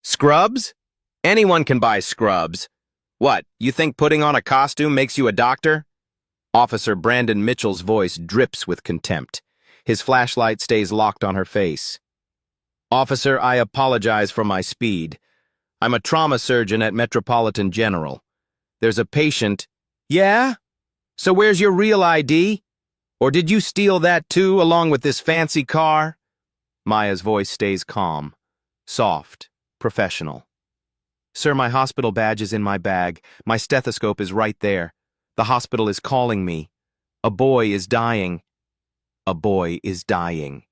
Scrubs? Anyone can buy scrubs. What, you think putting on a costume makes you a doctor? Officer Brandon Mitchell's voice drips with contempt. His flashlight stays locked on her face. Officer, I apologize for my speed. I'm a trauma surgeon at Metropolitan General. There's a patient. Yeah? So where's your real ID? Or did you steal that too, along with this fancy car? Maya's voice stays calm, soft, professional. Sir, my hospital badge is in my bag. My stethoscope is right there. The hospital is calling me. A boy is dying. A boy is dying.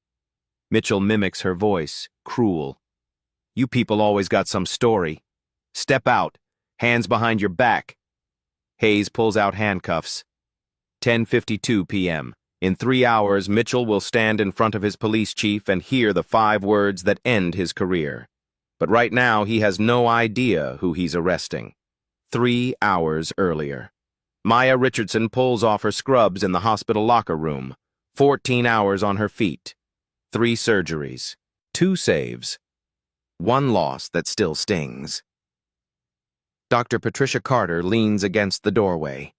Mitchell mimics her voice, cruel. You people always got some story. Step out, hands behind your back. Hayes pulls out handcuffs. 10:52 p.m. In 3 hours, Mitchell will stand in front of his police chief and hear the 5 words that end his career. But right now, he has no idea who he's arresting. 3 hours earlier. Maya Richardson pulls off her scrubs in the hospital locker room. 14 hours on her feet. 3 surgeries. 2 saves. 1 loss that still stings. Dr. Patricia Carter leans against the doorway.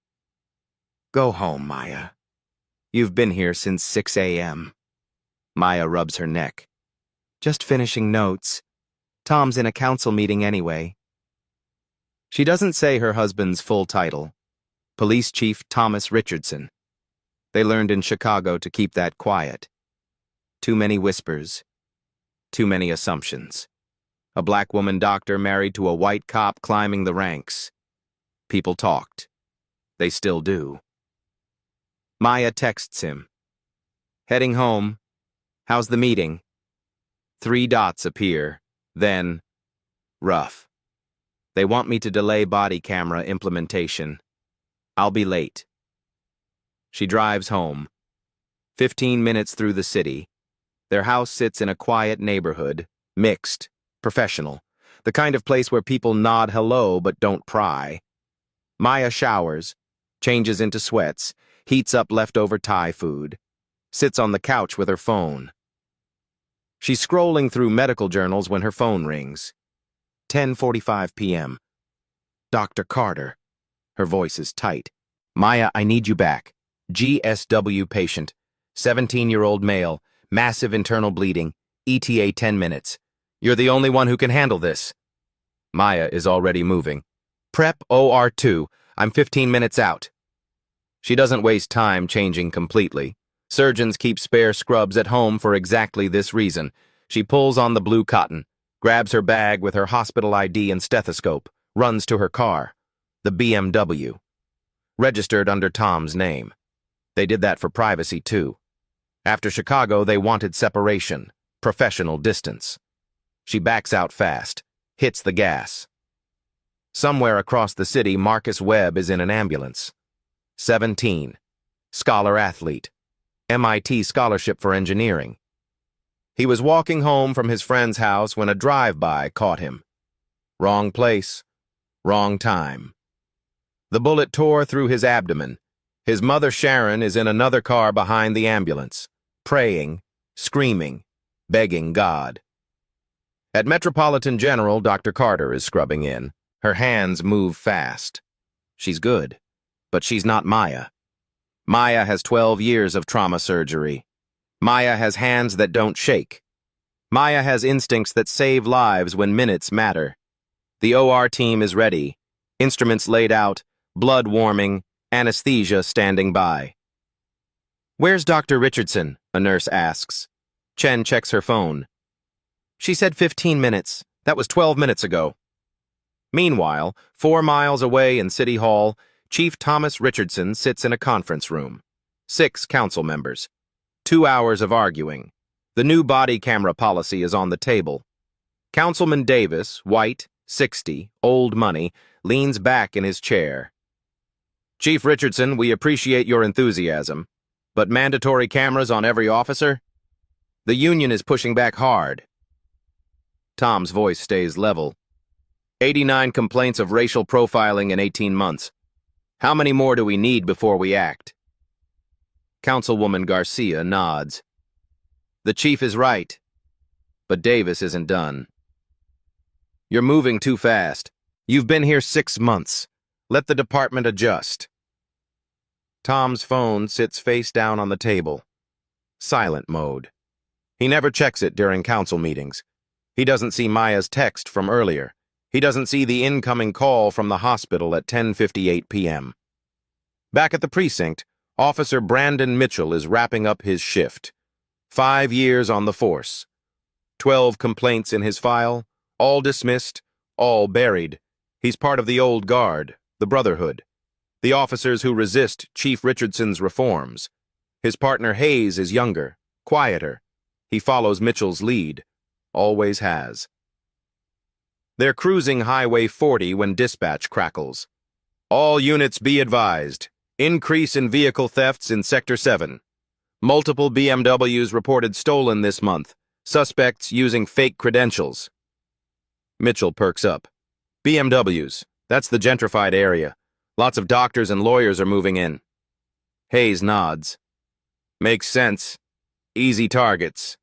Go home, Maya. You've been here since 6 a.m. Maya rubs her neck. Just finishing notes. Tom's in a council meeting anyway. She doesn't say her husband's full title. Police Chief Thomas Richardson. They learned in Chicago to keep that quiet. Too many whispers. Too many assumptions. A black woman doctor married to a white cop climbing the ranks. People talked. They still do. Maya texts him. Heading home. How's the meeting? 3 dots appear. Then, rough. They want me to delay body camera implementation. I'll be late. She drives home. 15 minutes through the city. Their house sits in a quiet neighborhood, mixed, professional, the kind of place where people nod hello but don't pry. Maya showers, changes into sweats, heats up leftover Thai food, sits on the couch with her phone. She's scrolling through medical journals when her phone rings. 10:45 p.m. Dr. Carter. Her voice is tight. Maya, I need you back. GSW patient. 17-year-old male. Massive internal bleeding. ETA 10 minutes. You're the only one who can handle this. Maya is already moving. Prep OR2. I'm 15 minutes out. She doesn't waste time changing completely. Surgeons keep spare scrubs at home for exactly this reason. She pulls on the blue cotton, grabs her bag with her hospital ID and stethoscope, runs to her car. The BMW. Registered under Tom's name. They did that for privacy, too. After Chicago, they wanted separation, professional distance. She backs out fast, hits the gas. Somewhere across the city, Marcus Webb is in an ambulance. 17. Scholar-athlete. MIT scholarship for engineering. He was walking home from his friend's house when a drive-by caught him. Wrong place, wrong time. The bullet tore through his abdomen. His mother Sharon is in another car behind the ambulance, praying, screaming, begging God. At Metropolitan General, Dr. Carter is scrubbing in. Her hands move fast. She's good, but she's not Maya. Maya has 12 years of trauma surgery. Maya has hands that don't shake. Maya has instincts that save lives when minutes matter. The OR team is ready. Instruments laid out, blood warming, anesthesia standing by. Where's Dr. Richardson? A nurse asks. Chen checks her phone. She said 15 minutes. That was 12 minutes ago. Meanwhile, 4 miles away in City Hall, Chief Thomas Richardson sits in a conference room. 6 council members. 2 hours of arguing. The new body camera policy is on the table. Councilman Davis, white, 60, old money, leans back in his chair. Chief Richardson, we appreciate your enthusiasm, but mandatory cameras on every officer? The union is pushing back hard. Tom's voice stays level. 89 complaints of racial profiling in 18 months. How many more do we need before we act? Councilwoman Garcia nods. The chief is right, but Davis isn't done. You're moving too fast. You've been here 6 months. Let the department adjust. Tom's phone sits face down on the table. Silent mode. He never checks it during council meetings. He doesn't see Maya's text from earlier. He doesn't see the incoming call from the hospital at 10:58 p.m. Back at the precinct, Officer Brandon Mitchell is wrapping up his shift. 5 years on the force. 12 complaints in his file, all dismissed, all buried. He's part of the old guard, the Brotherhood. The officers who resist Chief Richardson's reforms. His partner Hayes is younger, quieter. He follows Mitchell's lead. Always has. They're cruising Highway 40 when dispatch crackles. All units be advised. Increase in vehicle thefts in Sector 7. Multiple BMWs reported stolen this month. Suspects using fake credentials. Mitchell perks up. BMWs, that's the gentrified area. Lots of doctors and lawyers are moving in. Hayes nods. Makes sense. Easy targets.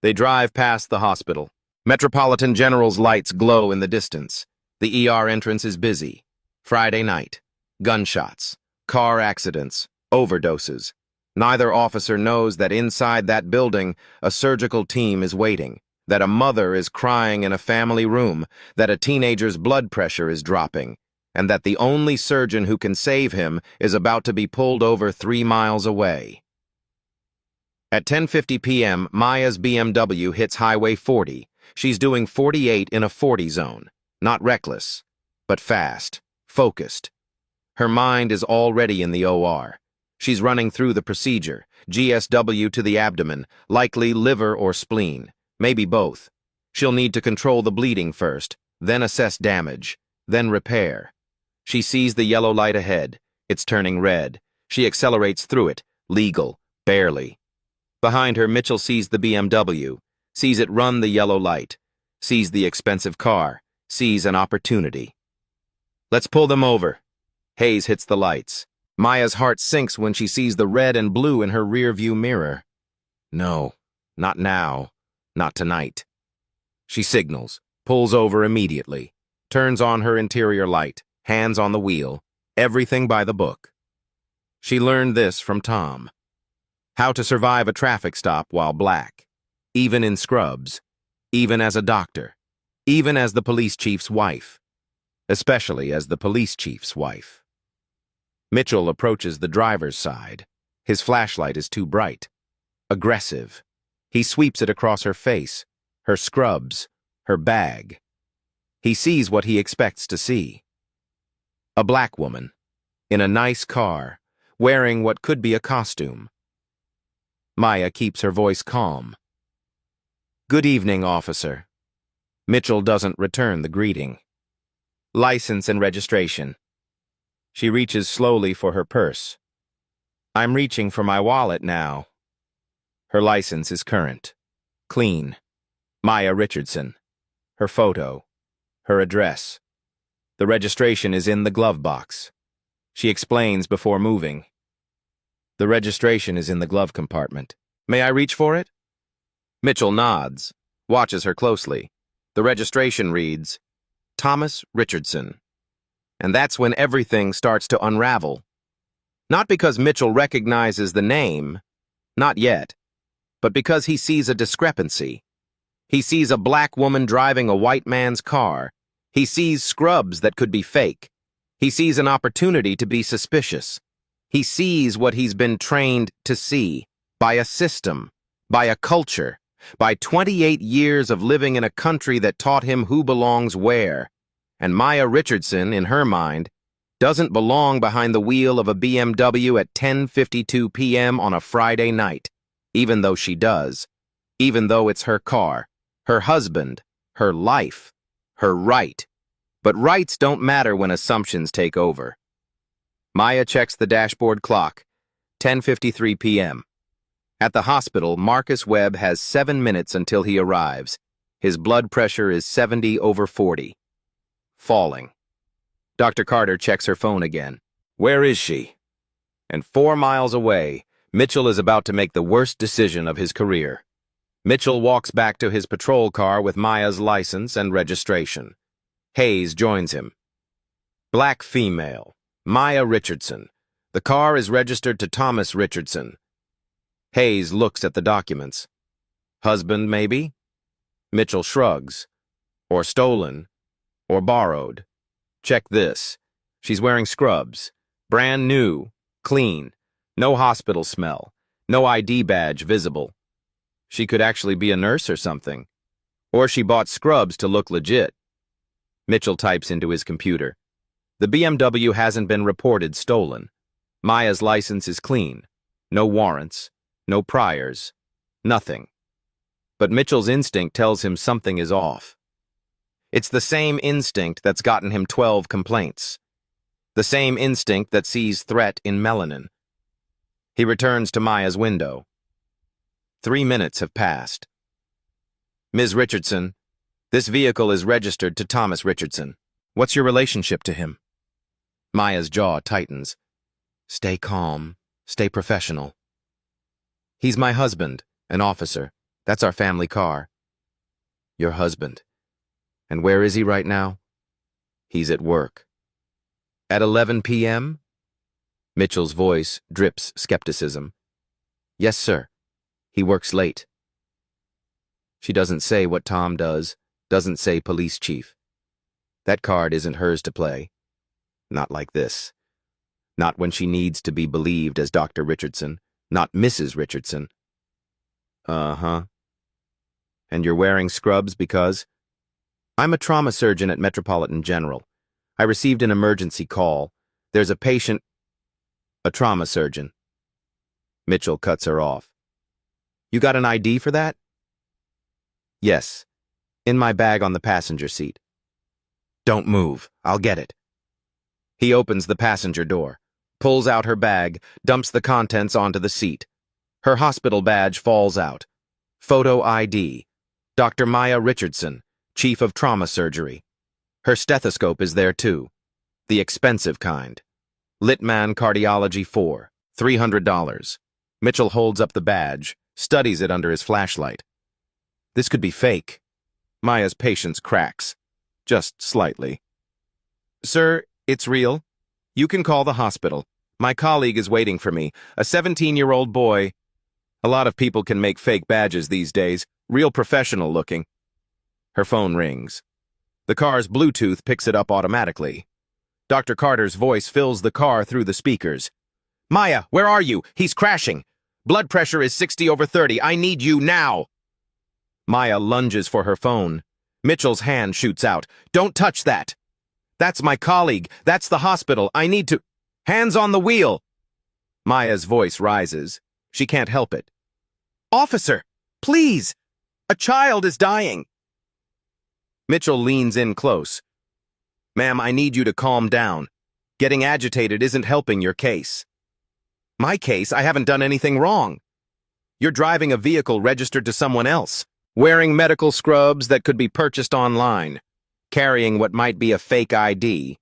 They drive past the hospital. Metropolitan General's lights glow in the distance. The ER entrance is busy. Friday night. Gunshots. Car accidents. Overdoses. Neither officer knows that inside that building, a surgical team is waiting, that a mother is crying in a family room, that a teenager's blood pressure is dropping, and that the only surgeon who can save him is about to be pulled over 3 miles away. At 10:50 p.m., Maya's BMW hits Highway 40. She's doing 48 in a 40 zone. Not reckless, but fast, focused. Her mind is already in the OR. She's running through the procedure, GSW to the abdomen, likely liver or spleen, maybe both. She'll need to control the bleeding first, then assess damage, then repair. She sees the yellow light ahead. It's turning red. She accelerates through it, legal, barely. Behind her, Mitchell sees the BMW, sees it run the yellow light, sees the expensive car, sees an opportunity. Let's pull them over. Hayes hits the lights. Maya's heart sinks when she sees the red and blue in her rearview mirror. No, not now, not tonight. She signals, pulls over immediately, turns on her interior light, hands on the wheel, everything by the book. She learned this from Tom. How to survive a traffic stop while black, even in scrubs, even as a doctor, even as the police chief's wife, especially as the police chief's wife. Mitchell approaches the driver's side. His flashlight is too bright. Aggressive. He sweeps it across her face, her scrubs, her bag. He sees what he expects to see. A black woman, in a nice car, wearing what could be a costume. Maya keeps her voice calm. Good evening, officer. Mitchell doesn't return the greeting. License and registration. She reaches slowly for her purse. I'm reaching for my wallet now. Her license is current. Clean. Maya Richardson. Her photo. Her address. The registration is in the glove box. She explains before moving. The registration is in the glove compartment. May I reach for it? Mitchell nods, watches her closely. The registration reads, Thomas Richardson. And that's when everything starts to unravel. Not because Mitchell recognizes the name, not yet, but because he sees a discrepancy. He sees a black woman driving a white man's car. He sees scrubs that could be fake. He sees an opportunity to be suspicious. He sees what he's been trained to see, by a system, by a culture, by 28 years of living in a country that taught him who belongs where. And Maya Richardson, in her mind, doesn't belong behind the wheel of a BMW at 10:52 p.m. on a Friday night, even though she does, even though it's her car, her husband, her life, her right. But rights don't matter when assumptions take over. Maya checks the dashboard clock, 10:53 p.m. At the hospital, Marcus Webb has 7 minutes until he arrives. His blood pressure is 70/40. Falling. Dr. Carter checks her phone again. Where is she? And 4 miles away, Mitchell is about to make the worst decision of his career. Mitchell walks back to his patrol car with Maya's license and registration. Hayes joins him. Black female, Maya Richardson. The car is registered to Thomas Richardson. Hayes looks at the documents. Husband, maybe? Mitchell shrugs. Or stolen. Or borrowed. Check this. She's wearing scrubs. Brand new. Clean. No hospital smell. No ID badge visible. She could actually be a nurse or something. Or she bought scrubs to look legit. Mitchell types into his computer. The BMW hasn't been reported stolen. Maya's license is clean. No warrants. No priors. Nothing. But Mitchell's instinct tells him something is off. It's the same instinct that's gotten him 12 complaints. The same instinct that sees threat in melanin. He returns to Maya's window. 3 minutes have passed. Ms. Richardson, this vehicle is registered to Thomas Richardson. What's your relationship to him? Maya's jaw tightens. Stay calm. Stay professional. He's my husband, an officer. That's our family car. Your husband. And where is he right now? He's at work. At 11 p.m.? Mitchell's voice drips skepticism. Yes, sir. He works late. She doesn't say what Tom does, doesn't say police chief. That card isn't hers to play. Not like this. Not when she needs to be believed as Dr. Richardson, not Mrs. Richardson. Uh-huh. And you're wearing scrubs because? I'm a trauma surgeon at Metropolitan General. I received an emergency call. There's a patient. A trauma surgeon. Mitchell cuts her off. You got an ID for that? Yes. In my bag on the passenger seat. Don't move. I'll get it. He opens the passenger door, pulls out her bag, dumps the contents onto the seat. Her hospital badge falls out. Photo ID. Dr. Maya Richardson, Chief of Trauma Surgery. Her stethoscope is there too. The expensive kind. Litman Cardiology 4, $300. Mitchell holds up the badge, studies it under his flashlight. This could be fake. Maya's patience cracks. Just slightly. Sir, it's real. You can call the hospital. My colleague is waiting for me, a 17-year-old boy. A lot of people can make fake badges these days, real professional looking. Her phone rings. The car's Bluetooth picks it up automatically. Dr. Carter's voice fills the car through the speakers. Maya, where are you? He's crashing. Blood pressure is 60/30. I need you now. Maya lunges for her phone. Mitchell's hand shoots out. Don't touch that. That's my colleague. That's the hospital. I need to... Hands on the wheel. Maya's voice rises. She can't help it. Officer, please. A child is dying. Mitchell leans in close. Ma'am, I need you to calm down. Getting agitated isn't helping your case. My case? I haven't done anything wrong. You're driving a vehicle registered to someone else, wearing medical scrubs that could be purchased online, carrying what might be a fake ID,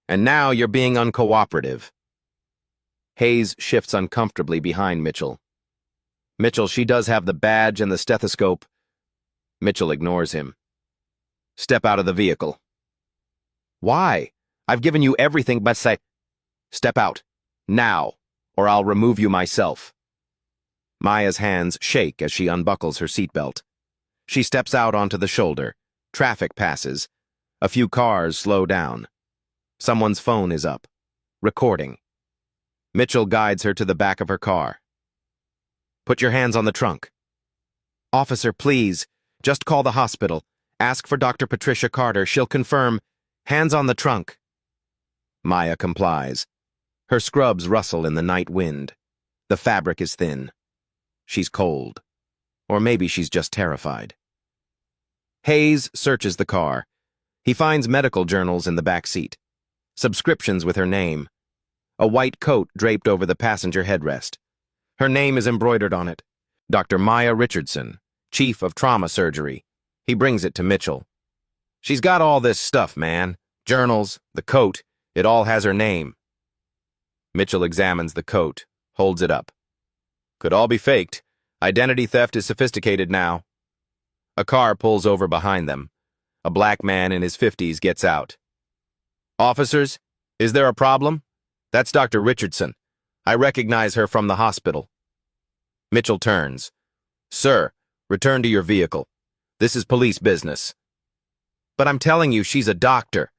and now you're being uncooperative. Hayes shifts uncomfortably behind Mitchell. Mitchell, she does have the badge and the stethoscope. Mitchell ignores him. Step out of the vehicle. Why? I've given you everything but say... Step out. Now, or I'll remove you myself. Maya's hands shake as she unbuckles her seatbelt. She steps out onto the shoulder. Traffic passes. A few cars slow down. Someone's phone is up. Recording. Mitchell guides her to the back of her car. Put your hands on the trunk. Officer, please. Just call the hospital. Ask for Dr. Patricia Carter. She'll confirm. Hands on the trunk. Maya complies. Her scrubs rustle in the night wind. The fabric is thin. She's cold. Or maybe she's just terrified. Hayes searches the car. He finds medical journals in the back seat. Subscriptions with her name. A white coat draped over the passenger headrest. Her name is embroidered on it. Dr. Maya Richardson, Chief of Trauma Surgery. He brings it to Mitchell. She's got all this stuff, man. Journals, the coat, it all has her name. Mitchell examines the coat, holds it up. Could all be faked. Identity theft is sophisticated now. A car pulls over behind them. A black man in his 50s gets out. Officers, is there a problem? That's Dr. Richardson. I recognize her from the hospital. Mitchell turns. Sir, return to your vehicle. This is police business. But I'm telling you, she's a doctor.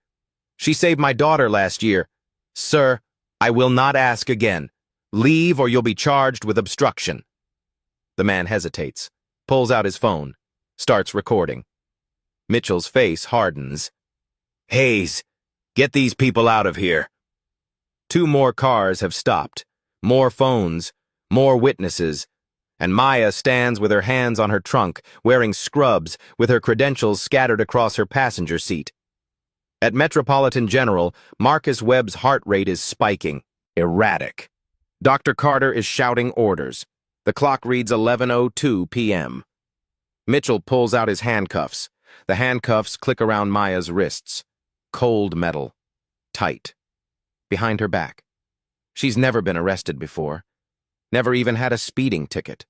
She saved my daughter last year. Sir, I will not ask again. Leave or you'll be charged with obstruction. The man hesitates, pulls out his phone, starts recording. Mitchell's face hardens. Hayes, get these people out of here. 2 more cars have stopped, more phones, more witnesses, and Maya stands with her hands on her trunk, wearing scrubs, with her credentials scattered across her passenger seat. At Metropolitan General, Marcus Webb's heart rate is spiking, erratic. Dr. Carter is shouting orders. The clock reads 11:02 p.m. Mitchell pulls out his handcuffs. The handcuffs click around Maya's wrists. Cold metal. Tight. Behind her back. She's never been arrested before. Never even had a speeding ticket.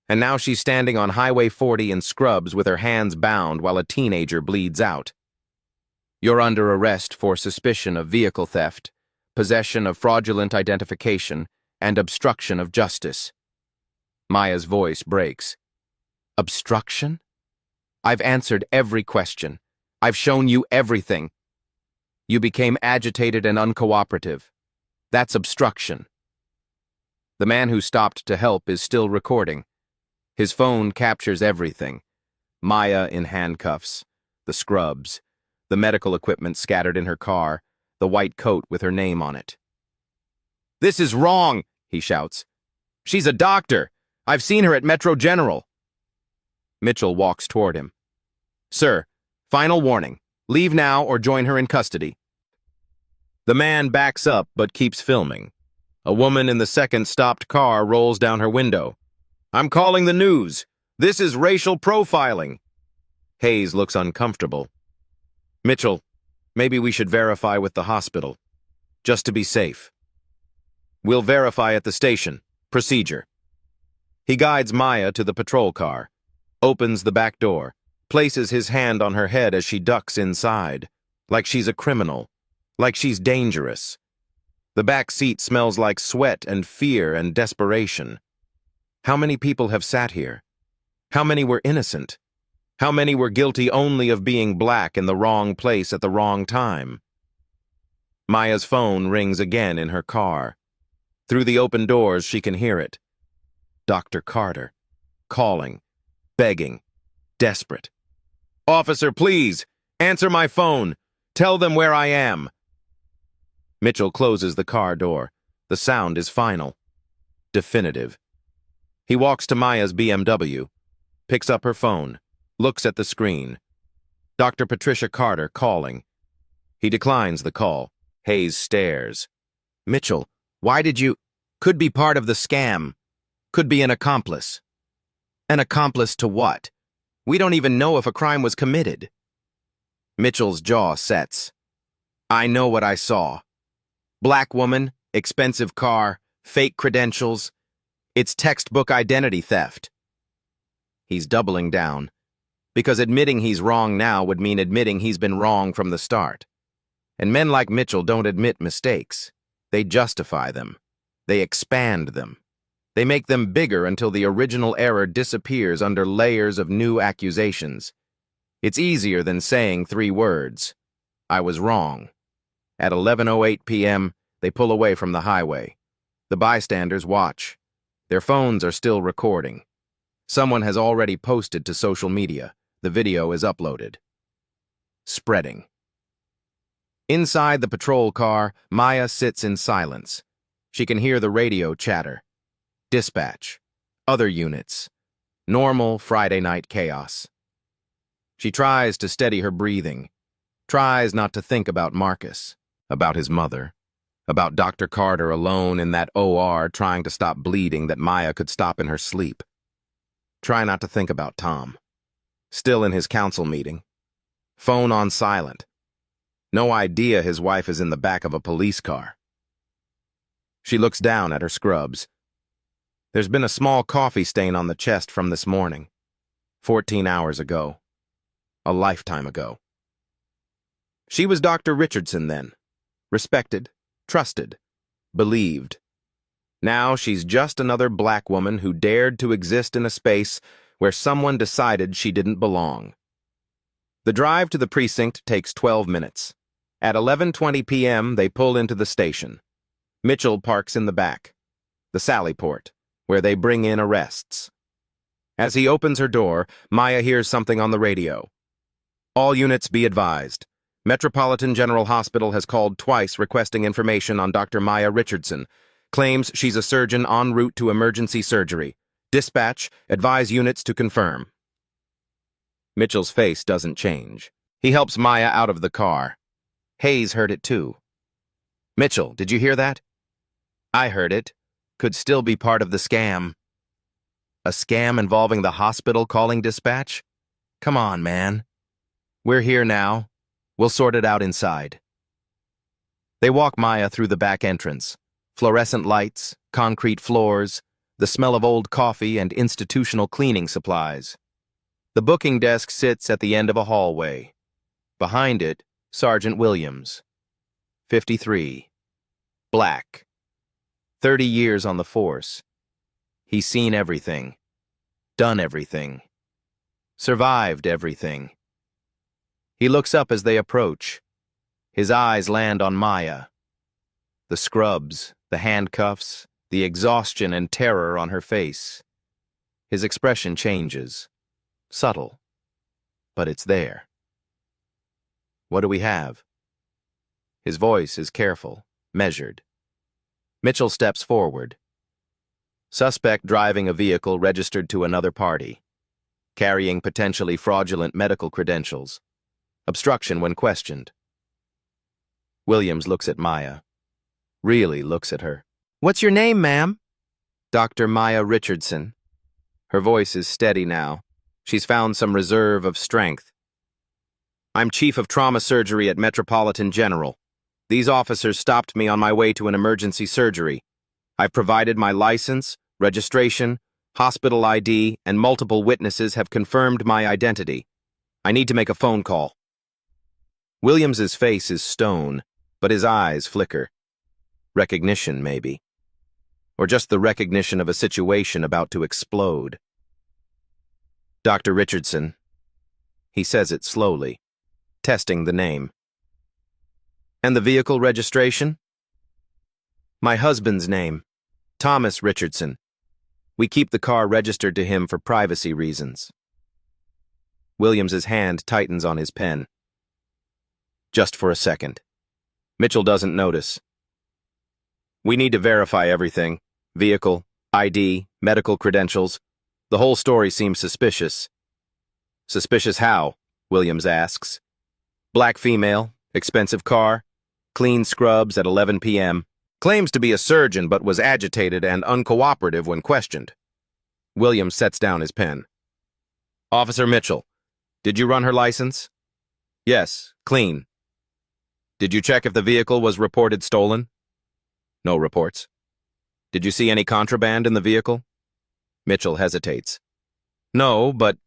And now she's standing on Highway 40 in scrubs with her hands bound while a teenager bleeds out. You're under arrest for suspicion of vehicle theft, possession of fraudulent identification, and obstruction of justice. Maya's voice breaks. Obstruction? I've answered every question. I've shown you everything. You became agitated and uncooperative. That's obstruction. The man who stopped to help is still recording. His phone captures everything. Maya in handcuffs, the scrubs, the medical equipment scattered in her car, the white coat with her name on it. This is wrong, he shouts. She's a doctor. I've seen her at Metro General. Mitchell walks toward him. Sir, final warning. Leave now or join her in custody. The man backs up but keeps filming. A woman in the second stopped car rolls down her window. I'm calling the news. This is racial profiling. Hayes looks uncomfortable. Mitchell, maybe we should verify with the hospital, just to be safe. We'll verify at the station. Procedure. He guides Maya to the patrol car, opens the back door, places his hand on her head as she ducks inside, like she's a criminal, like she's dangerous. The back seat smells like sweat and fear and desperation. How many people have sat here? How many were innocent? How many were guilty only of being black in the wrong place at the wrong time? Maya's phone rings again in her car. Through the open doors, she can hear it. Dr. Carter, calling, begging, desperate. Officer, please, answer my phone. Tell them where I am. Mitchell closes the car door. The sound is final, definitive. He walks to Maya's BMW, picks up her phone, looks at the screen. Dr. Patricia Carter calling. He declines the call. Hayes stares. Mitchell, why did you... Could be part of the scam. Could be an accomplice. An accomplice to what? We don't even know if a crime was committed. Mitchell's jaw sets. I know what I saw. Black woman, expensive car, fake credentials. It's textbook identity theft. He's doubling down, because admitting he's wrong now would mean admitting he's been wrong from the start. And men like Mitchell don't admit mistakes. They justify them. They expand them. They make them bigger until the original error disappears under layers of new accusations. It's easier than saying 3 words. I was wrong. At 11:08 p.m., they pull away from the highway. The bystanders watch. Their phones are still recording. Someone has already posted to social media. The video is uploaded. Spreading. Inside the patrol car, Maya sits in silence. She can hear the radio chatter. Dispatch. Other units. Normal Friday night chaos. She tries to steady her breathing. Tries not to think about Marcus, about his mother, about Dr. Carter alone in that OR trying to stop bleeding that Maya could stop in her sleep. Try not to think about Tom. Still in his council meeting. Phone on silent. No idea his wife is in the back of a police car. She looks down at her scrubs. There's been a small coffee stain on the chest from this morning. 14 hours ago. A lifetime ago. She was Dr. Richardson then. Respected, trusted, believed. Now she's just another black woman who dared to exist in a space where someone decided she didn't belong. The drive to the precinct takes 12 minutes. At 11:20 p.m., they pull into the station. Mitchell parks in the back, the Sally Port, where they bring in arrests. As he opens her door, Maya hears something on the radio. All units be advised. Metropolitan General Hospital has called twice requesting information on Dr. Maya Richardson. Claims she's a surgeon en route to emergency surgery. Dispatch, advise units to confirm. Mitchell's face doesn't change. He helps Maya out of the car. Hayes heard it too. Mitchell, did you hear that? I heard it. Could still be part of the scam. A scam involving the hospital calling dispatch? Come on, man. We're here now. We'll sort it out inside. They walk Maya through the back entrance. Fluorescent lights, concrete floors, the smell of old coffee and institutional cleaning supplies. The booking desk sits at the end of a hallway. Behind it, Sergeant Williams. 53. Black. 30 years on the force. He's seen everything. Done everything. Survived everything. He looks up as they approach. His eyes land on Maya. The scrubs, the handcuffs, the exhaustion and terror on her face. His expression changes. Subtle. But it's there. What do we have? His voice is careful, measured. Mitchell steps forward. Suspect driving a vehicle registered to another party. Carrying potentially fraudulent medical credentials. Obstruction when questioned. Williams looks at Maya. Really looks at her. What's your name, ma'am? Dr. Maya Richardson. Her voice is steady now. She's found some reserve of strength. I'm Chief of Trauma Surgery at Metropolitan General. These officers stopped me on my way to an emergency surgery. I've provided my license, registration, hospital ID, and multiple witnesses have confirmed my identity. I need to make a phone call. Williams's face is stone, but his eyes flicker. Recognition, maybe. Or just the recognition of a situation about to explode. Dr. Richardson. He says it slowly, testing the name. And the vehicle registration? My husband's name, Thomas Richardson. We keep the car registered to him for privacy reasons. Williams's hand tightens on his pen. Just for a second. Mitchell doesn't notice. We need to verify everything. Vehicle, ID, medical credentials. The whole story seems suspicious. Suspicious how? Williams asks. Black female, expensive car, clean scrubs at 11 p.m. Claims to be a surgeon but was agitated and uncooperative when questioned. Williams sets down his pen. Officer Mitchell, did you run her license? Yes, clean. Did you check if the vehicle was reported stolen? No reports. Did you see any contraband in the vehicle? Mitchell hesitates. No, but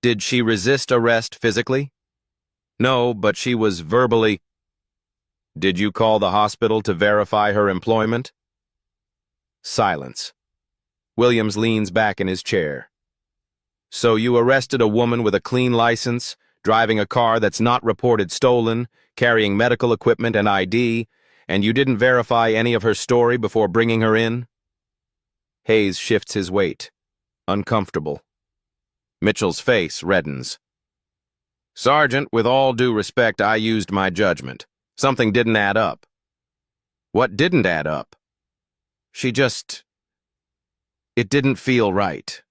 did she resist arrest physically? No, but she was verbally. Did you call the hospital to verify her employment? Silence. Williams leans back in his chair. So you arrested a woman with a clean license, driving a car that's not reported stolen, carrying medical equipment and ID, and you didn't verify any of her story before bringing her in? Hayes shifts his weight. Uncomfortable. Mitchell's face reddens. Sergeant, with all due respect, I used my judgment. Something didn't add up. What didn't add up? It didn't feel right.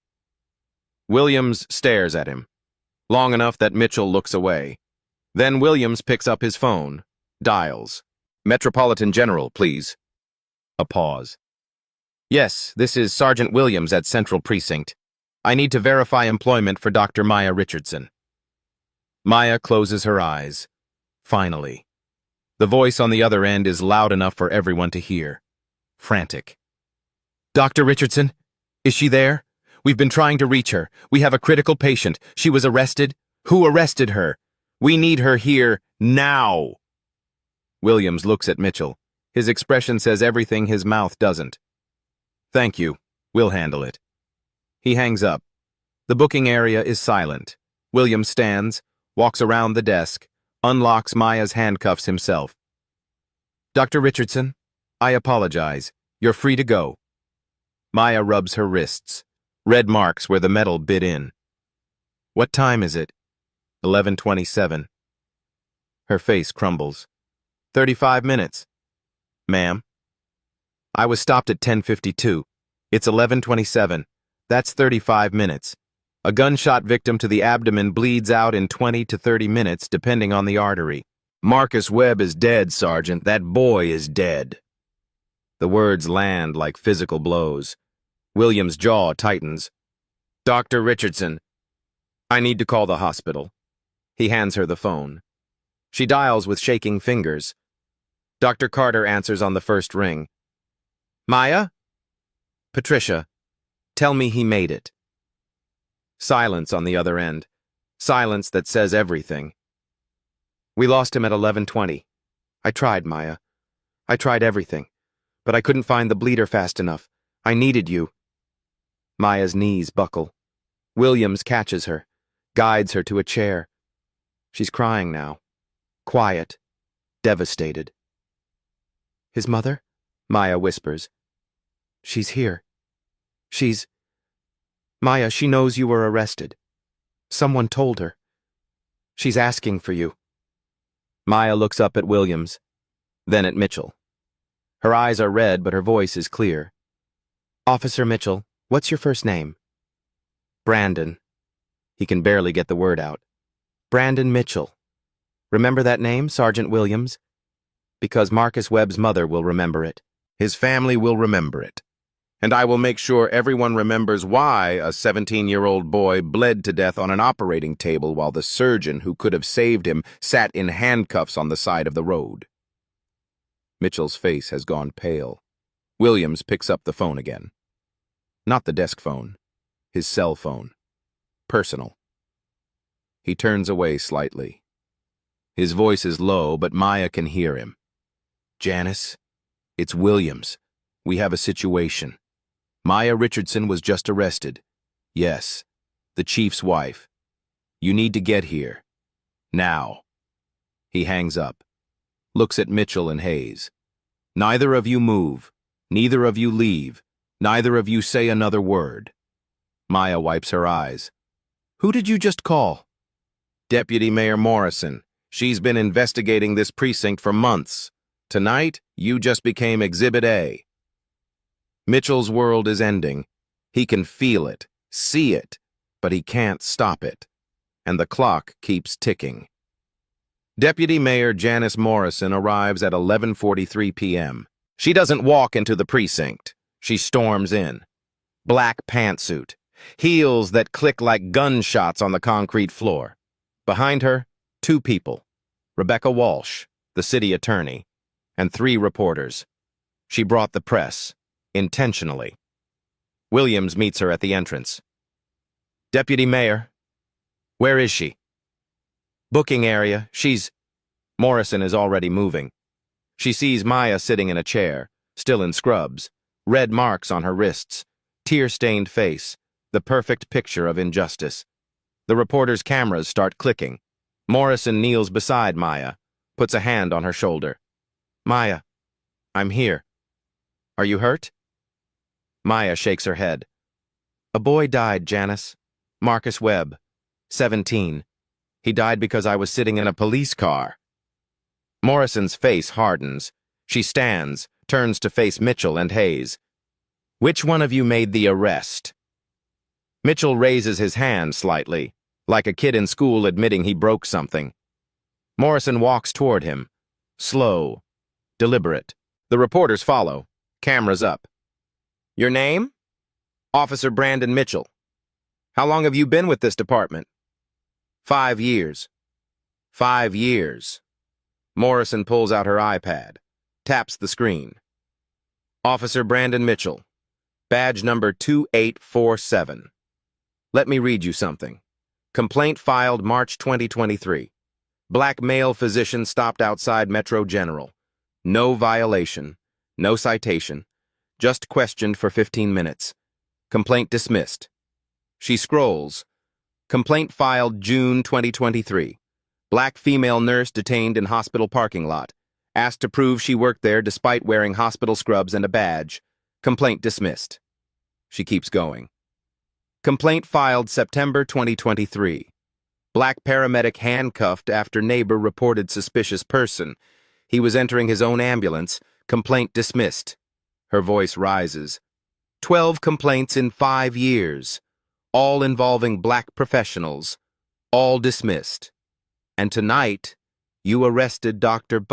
Williams stares at him, long enough that Mitchell looks away. Then Williams picks up his phone, dials. Metropolitan General, please. A pause. Yes, this is Sergeant Williams at Central Precinct. I need to verify employment for Dr. Maya Richardson. Maya closes her eyes. Finally. The voice on the other end is loud enough for everyone to hear. Frantic. Dr. Richardson, Is she there? We've been trying to reach her. We have a critical patient. She was arrested. Who arrested her? We need her here now. Williams looks at Mitchell. His expression says everything his mouth doesn't. Thank you. We'll handle it. He hangs up. The booking area is silent. Williams stands, walks around the desk, unlocks Maya's handcuffs himself. Dr. Richardson, I apologize. You're free to go. Maya rubs her wrists. Red marks where the metal bit in. What time is it? 11:27. Her face crumbles. 35 minutes. Ma'am? I was stopped at 10:52. It's 11:27. That's 35 minutes. A gunshot victim to the abdomen bleeds out in 20 to 30 minutes, depending on the artery. Marcus Webb is dead, Sergeant. That boy is dead. The words land like physical blows. Williams' jaw tightens. Dr. Richardson, I need to call the hospital. He hands her the phone. She dials with shaking fingers. Dr. Carter answers on the first ring. Maya? Patricia, tell me he made it. Silence on the other end. Silence that says everything. We lost him at 11:20. I tried, Maya. I tried everything, but I couldn't find the bleeder fast enough. I needed you. Maya's knees buckle. Williams catches her, guides her to a chair. She's crying now. Quiet, devastated. His mother? Maya whispers. She's here. Maya, she knows you were arrested. Someone told her. She's asking for you. Maya looks up at Williams, then at Mitchell. Her eyes are red, but her voice is clear. Officer Mitchell, what's your first name? Brandon. He can barely get the word out. Brandon Mitchell. Remember that name, Sergeant Williams? Because Marcus Webb's mother will remember it. His family will remember it. And I will make sure everyone remembers why a 17-year-old boy bled to death on an operating table while the surgeon who could have saved him sat in handcuffs on the side of the road. Mitchell's face has gone pale. Williams picks up the phone again. Not the desk phone. His cell phone. Personal. He turns away slightly. His voice is low, but Maya can hear him. Janice, it's Williams. We have a situation. Maya Richardson was just arrested. Yes, the chief's wife. You need to get here. Now. He hangs up. Looks at Mitchell and Hayes. Neither of you move. Neither of you leave. Neither of you say another word. Maya wipes her eyes. Who did you just call? Deputy Mayor Morrison. She's been investigating this precinct for months. Tonight, you just became Exhibit A. Mitchell's world is ending. He can feel it, see it, but he can't stop it. And the clock keeps ticking. Deputy Mayor Janice Morrison arrives at 11:43 p.m. She doesn't walk into the precinct. She storms in. Black pantsuit, heels that click like gunshots on the concrete floor. Behind her, two people, Rebecca Walsh, the city attorney, and 3 reporters. She brought the press, intentionally. Williams meets her at the entrance. Deputy Mayor, where is she? Booking area, Morrison is already moving. She sees Maya sitting in a chair, still in scrubs, red marks on her wrists, tear-stained face, the perfect picture of injustice. The reporters' cameras start clicking. Morrison kneels beside Maya, puts a hand on her shoulder. Maya, I'm here. Are you hurt? Maya shakes her head. A boy died, Janice. Marcus Webb, 17. He died because I was sitting in a police car. Morrison's face hardens. She stands, turns to face Mitchell and Hayes. Which one of you made the arrest? Mitchell raises his hand slightly, like a kid in school admitting he broke something. Morrison walks toward him, slow, deliberate. The reporters follow, cameras up. Your name? Officer Brandon Mitchell. How long have you been with this department? 5 years. 5 years. Morrison pulls out her iPad, taps the screen. Officer Brandon Mitchell. Badge number 2847. Let me read you something. Complaint filed March 2023. Black male physician stopped outside Metro General. No violation. No citation. Just questioned for 15 minutes. Complaint dismissed. She scrolls. Complaint filed June 2023. Black female nurse detained in hospital parking lot. Asked to prove she worked there despite wearing hospital scrubs and a badge. Complaint dismissed. She keeps going. Complaint filed September 2023. Black paramedic handcuffed after neighbor reported suspicious person. He was entering his own ambulance. Complaint dismissed. Her voice rises. 12 complaints in 5 years, all involving black professionals, all dismissed. And tonight, you arrested Dr.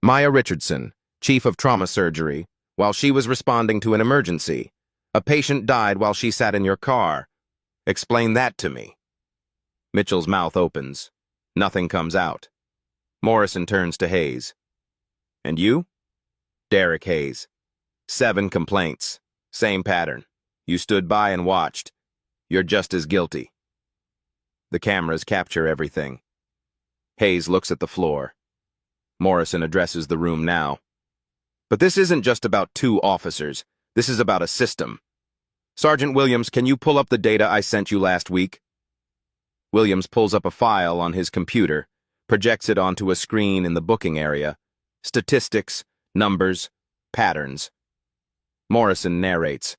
Maya Richardson, chief of trauma surgery, while she was responding to an emergency. A patient died while she sat in your car. Explain that to me. Mitchell's mouth opens. Nothing comes out. Morrison turns to Hayes. And you? Derek Hayes. 7 complaints. Same pattern. You stood by and watched. You're just as guilty. The cameras capture everything. Hayes looks at the floor. Morrison addresses the room now. But this isn't just about 2 officers. This is about a system. Sergeant Williams, can you pull up the data I sent you last week? Williams pulls up a file on his computer, projects it onto a screen in the booking area. Statistics, numbers, patterns. Morrison narrates.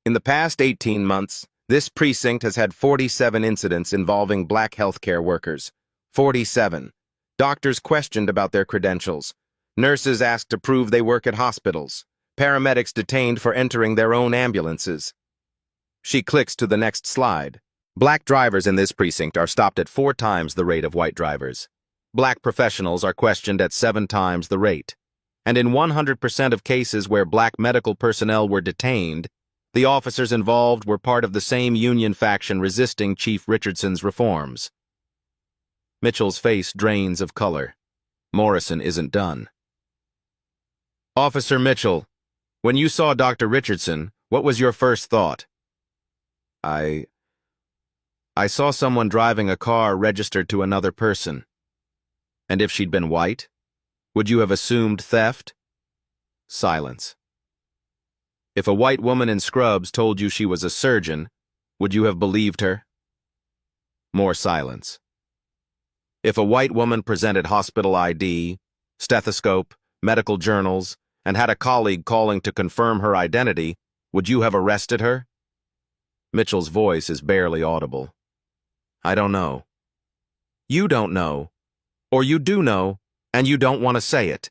In the past 18 months, this precinct has had 47 incidents involving black healthcare workers. 47. Doctors questioned about their credentials. Nurses asked to prove they work at hospitals. Paramedics detained for entering their own ambulances. She clicks to the next slide. Black drivers in this precinct are stopped at 4 times the rate of white drivers. Black professionals are questioned at 7 times the rate. And in 100% of cases where black medical personnel were detained, the officers involved were part of the same union faction resisting Chief Richardson's reforms. Mitchell's face drains of color. Morrison isn't done. Officer Mitchell, when you saw Dr. Richardson, what was your first thought? I saw someone driving a car registered to another person. And if she'd been white, would you have assumed theft? Silence. If a white woman in scrubs told you she was a surgeon, would you have believed her? More silence. If a white woman presented hospital ID, stethoscope, medical journals, and had a colleague calling to confirm her identity, would you have arrested her? Mitchell's voice is barely audible. I don't know. You don't know. Or you do know, and you don't want to say it.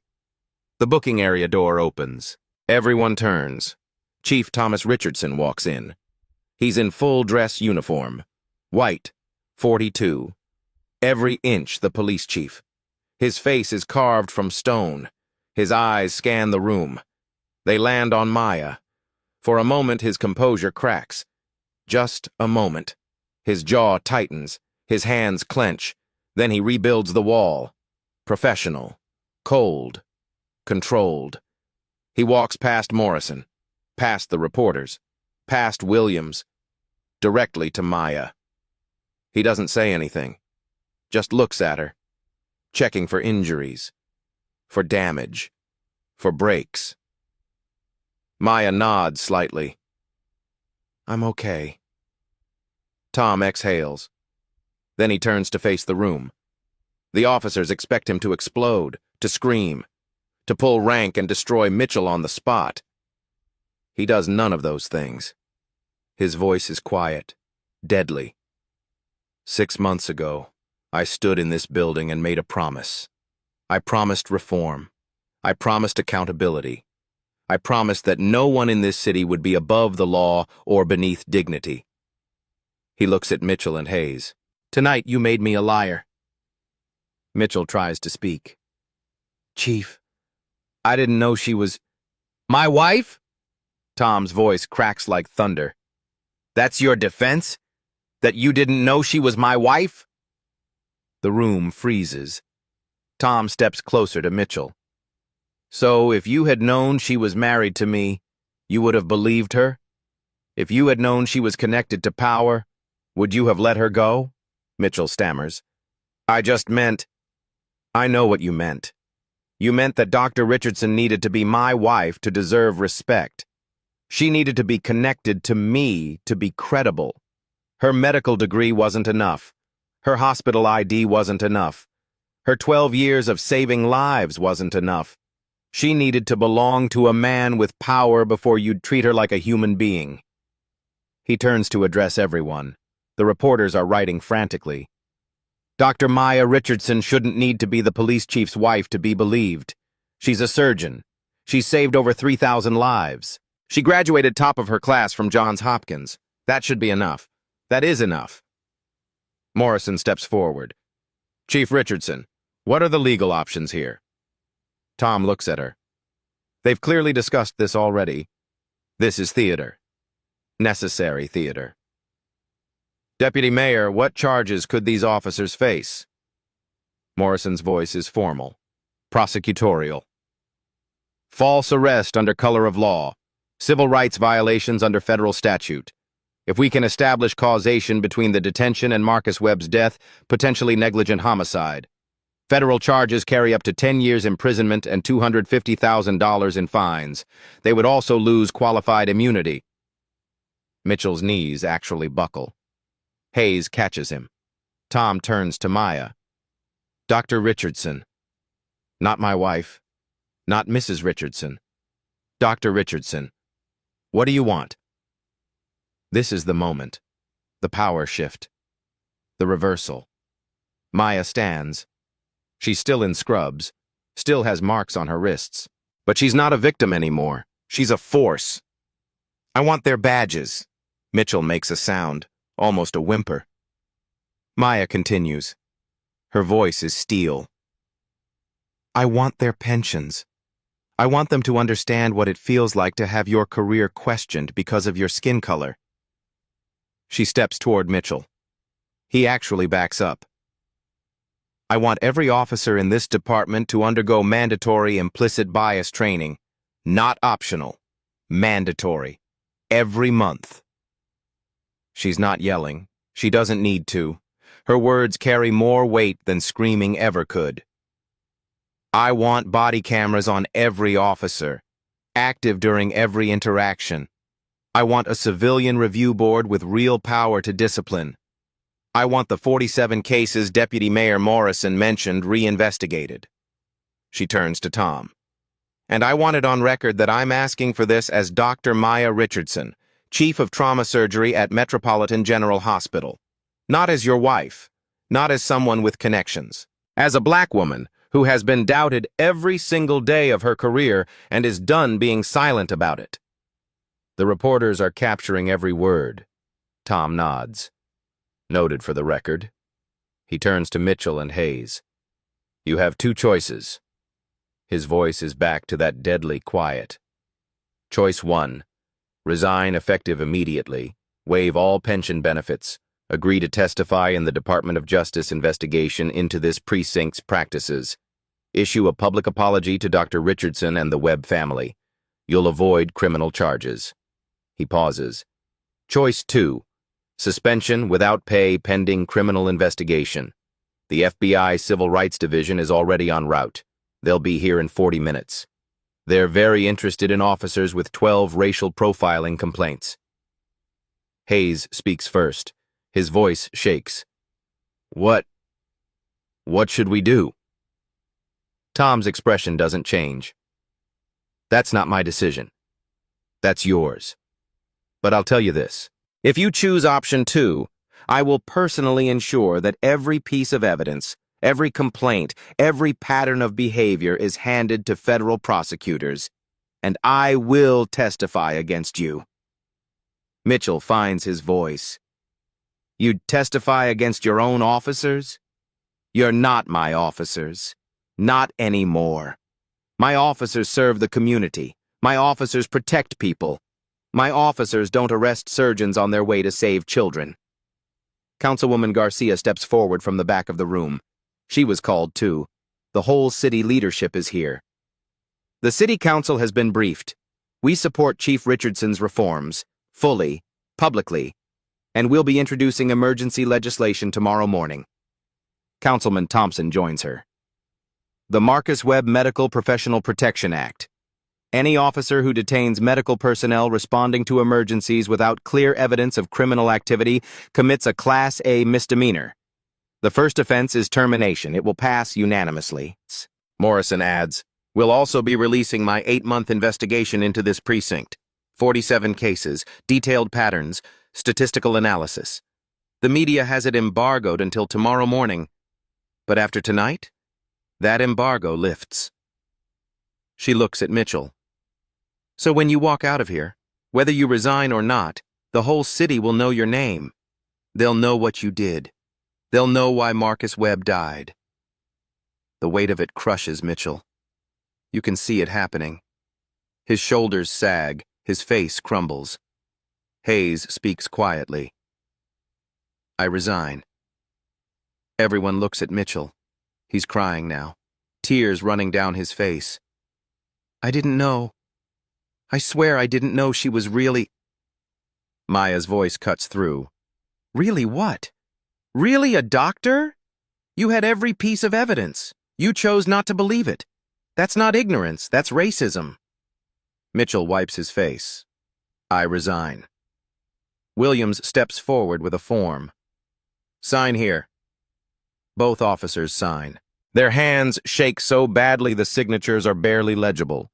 The booking area door opens. Everyone turns. Chief Thomas Richardson walks in. He's in full dress uniform. White, 42. Every inch the police chief. His face is carved from stone. His eyes scan the room. They land on Maya. For a moment his composure cracks. Just a moment. His jaw tightens. His hands clench. Then he rebuilds the wall. Professional. Cold. Controlled. He walks past Morrison. Past the reporters. Past Williams. Directly to Maya. He doesn't say anything. Just looks at her. Checking for injuries. For damage. For breaks. Maya nods slightly. I'm okay. Tom exhales. Then he turns to face the room. The officers expect him to explode, to scream, to pull rank and destroy Mitchell on the spot. He does none of those things. His voice is quiet, deadly. 6 months ago, I stood in this building and made a promise. I promised reform. I promised accountability. I promised that no one in this city would be above the law or beneath dignity. He looks at Mitchell and Hayes. Tonight you made me a liar. Mitchell tries to speak. Chief, I didn't know she was... My wife? Tom's voice cracks like thunder. That's your defense? That you didn't know she was my wife? The room freezes. Tom steps closer to Mitchell. So if you had known she was married to me, You would have believed her? If you had known she was connected to power, would you have let her go? Mitchell stammers. I just meant... I know what you meant. You meant that Dr. Richardson needed to be my wife to deserve respect. She needed to be connected to me to be credible. Her medical degree wasn't enough. Her hospital ID wasn't enough. Her 12 years of saving lives wasn't enough. She needed to belong to a man with power before you'd treat her like a human being. He turns to address everyone. The reporters are writing frantically. Dr. Maya Richardson shouldn't need to be the police chief's wife to be believed. She's a surgeon. She's saved over 3,000 lives. She graduated top of her class from Johns Hopkins. That should be enough. That is enough. Morrison steps forward. Chief Richardson, what are the legal options here? Tom looks at her. They've clearly discussed this already. This is theater. Necessary theater. Deputy Mayor, what charges could these officers face? Morrison's voice is formal, prosecutorial. False arrest under color of law, civil rights violations under federal statute. If we can establish causation between the detention and Marcus Webb's death, potentially negligent homicide. Federal charges carry up to 10 years imprisonment and $250,000 in fines. They would also lose qualified immunity. Mitchell's knees actually buckle. Hayes catches him. Tom turns to Maya. Dr. Richardson. Not my wife. Not Mrs. Richardson. Dr. Richardson. What do you want? This is the moment. The power shift. The reversal. Maya stands. She's still in scrubs, still has marks on her wrists. But she's not a victim anymore. She's a force. I want their badges. Mitchell makes a sound, almost a whimper. Maya continues. Her voice is steel. I want their pensions. I want them to understand what it feels like to have your career questioned because of your skin color. She steps toward Mitchell. He actually backs up. I want every officer in this department to undergo mandatory implicit bias training. Not optional. Mandatory. Every month. She's not yelling. She doesn't need to. Her words carry more weight than screaming ever could. I want body cameras on every officer, active during every interaction. I want a civilian review board with real power to discipline. I want the 47 cases Deputy Mayor Morrison mentioned reinvestigated. She turns to Tom. And I want it on record that I'm asking for this as Dr. Maya Richardson, Chief of Trauma Surgery at Metropolitan General Hospital. Not as your wife, not as someone with connections. As a black woman who has been doubted every single day of her career and is done being silent about it. The reporters are capturing every word. Tom nods. Noted for the record. He turns to Mitchell and Hayes. You have two choices. His voice is back to that deadly quiet. Choice 1. Resign effective immediately. Waive all pension benefits. Agree to testify in the Department of Justice investigation into this precinct's practices. Issue a public apology to Dr. Richardson and the Webb family. You'll avoid criminal charges. He pauses. Choice 2. Suspension without pay pending criminal investigation. The FBI Civil Rights Division is already en route. They'll be here in 40 minutes. They're very interested in officers with 12 racial profiling complaints. Hayes speaks first. His voice shakes. What should we do? Tom's expression doesn't change. That's not my decision. That's yours. But I'll tell you this. If you choose option 2, I will personally ensure that every piece of evidence, every complaint, every pattern of behavior is handed to federal prosecutors, and I will testify against you. Mitchell finds his voice. You'd testify against your own officers? You're not my officers. Not anymore. My officers serve the community. My officers protect people. My officers don't arrest surgeons on their way to save children. Councilwoman Garcia steps forward from the back of the room. She was called too. The whole city leadership is here. The city council has been briefed. We support Chief Richardson's reforms, fully, publicly, and we'll be introducing emergency legislation tomorrow morning. Councilman Thompson joins her. The Marcus Webb Medical Professional Protection Act. Any officer who detains medical personnel responding to emergencies without clear evidence of criminal activity commits a Class A misdemeanor. The first offense is termination. It will pass unanimously. Morrison adds, we'll also be releasing my 8-month investigation into this precinct. 47 cases, detailed patterns, statistical analysis. The media has it embargoed until tomorrow morning. But after tonight, that embargo lifts. She looks at Mitchell. So when you walk out of here, whether you resign or not, the whole city will know your name. They'll know what you did. They'll know why Marcus Webb died. The weight of it crushes Mitchell. You can see it happening. His shoulders sag, his face crumbles. Hayes speaks quietly. I resign. Everyone looks at Mitchell. He's crying now, tears running down his face. I didn't know. I swear I didn't know she was really... Maya's voice cuts through. Really what? Really a doctor? You had every piece of evidence. You chose not to believe it. That's not ignorance, that's racism. Mitchell wipes his face. I resign. Williams steps forward with a form. Sign here. Both officers sign. Their hands shake so badly the signatures are barely legible.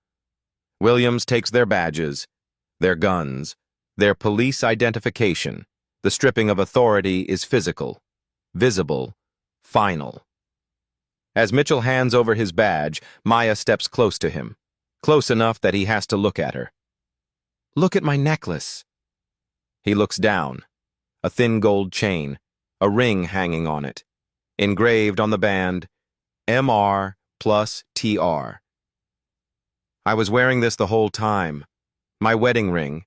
Williams takes their badges, their guns, their police identification. The stripping of authority is physical, visible, final. As Mitchell hands over his badge, Maya steps close to him, close enough that he has to look at her. Look at my necklace. He looks down. A thin gold chain, a ring hanging on it. Engraved on the band, MR plus TR. I was wearing this the whole time. My wedding ring.